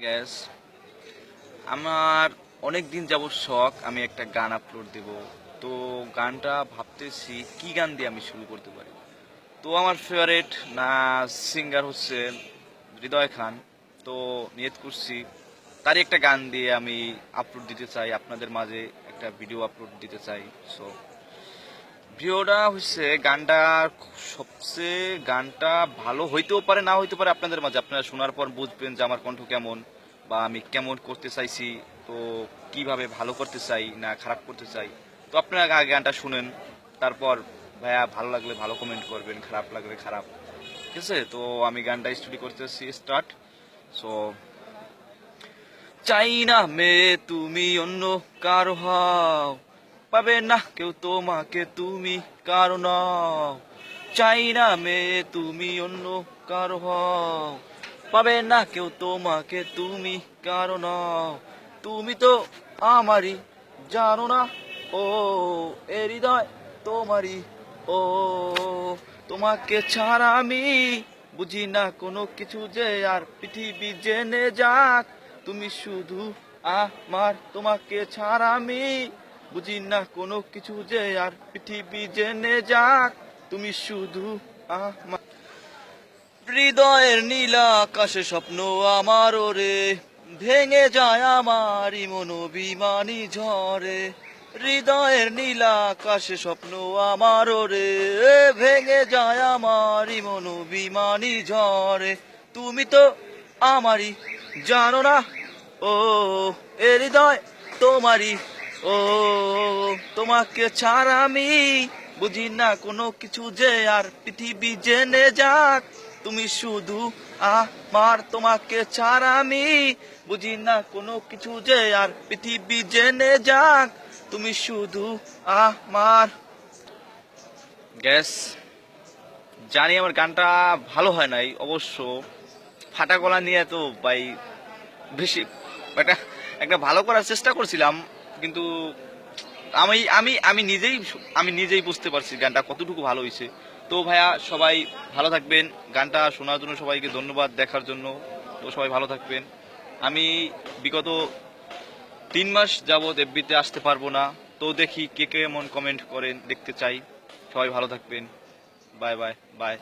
Gas আমার অনেক দিন যাবত শখ আমি একটা গান আপলোড দেব। তো গানটা ভাবতেছি কি গান দিয়ে আমি শুরু করতে পারি। তো আমার ফেভারিট না সিঙ্গার হচ্ছে হৃদয় খান। তো নিয়ত করছি তারই একটা গান দিয়ে আমি আপলোড দিতে চাই, আপনাদের মাঝে একটা ভিডিও আপলোড দিতে চাই। সো ভিডিওটা হচ্ছে গানটা সবচেয়ে গানটা ভালো হইতেও পারে না হইতে পারে, আপনাদের মাঝে আপনারা শোনার পর বুঝবেন যে আমার কণ্ঠ কেমন বা আমি কেমন করতে চাইছি, তো কিভাবে ভালো করতে চাই না খারাপ করতে চাই। তো আপনারা আগে গানটা শুনেন, তারপর ভাইয়া ভালো লাগলে ভালো কমেন্ট করবেন, খারাপ লাগলে খারাপ। ঠিক আছে, তো আমি গানটা স্টাডি করতেছি, স্টার্ট। সো চাই না মেয়ে তুমি অন্য কারো হও, পাবে না কেউ তোমাকে তুমি কারো নও। চাই না মেয়ে তুমি অন্য কারো হও, পাবে না কেউ তোমাকে তুমি কারো নও। তুমি তো আমারই, জানো না ও এ হৃদয় তোমারই। ও তোমাকে ছাড়া আমি বুঝি না কোনো কিছু, যে আর পৃথিবী জেনে যাক তুমি শুধু আমার। তোমাকে ছাড়া আমি বুঝি না কোনো কিছু, যে আর পৃথিবী জেনে যাক তুমি শুধু আমার। হৃদয়ের নীলা আকাশে স্বপ্ন আমার রে, ভেঙে যায় আমার মন অভিমানী ঝরে। হৃদয়ের নীলা আকাশে স্বপ্ন আমার রে, ভেঙে যায় আমার মন অভিমানী ঝরে। তুমি তো আমারই, জানো না ও এ হৃদয় তোমারই। ও তোমাকে ছাড়া আমি বুঝি না কোনো কিছু, যে আর পৃথিবী জেনে যাক তুমি শুধু আমার। তোমাকে ছাড়া আমি বুঝি না কোনো কিছু, যে আর পৃথিবী জেনে যাক তুমি শুধু আমার। গ্যাস জানি আমার গানটা ভালো হয় নাই অবশ্য, ফাটা গলা নিয়ে তো ভাই বেশি একটা একটা ভালো করার চেষ্টা করছিলাম, কিন্তু আমি আমি আমি নিজেই বুঝতে পারছি গানটা কতটুকু ভালো হয়েছে। তো ভাইয়া সবাই ভালো থাকবেন, গানটা শোনার জন্য সবাইকে ধন্যবাদ, দেখার জন্য। তো সবাই ভালো থাকবেন। আমি বিগত 3 মাস যাবৎ এফবিতে আসতে পারবো না, তো দেখি কে কেমন কমেন্ট করেন, দেখতে চাই। সবাই ভালো থাকবেন। Bye bye bye.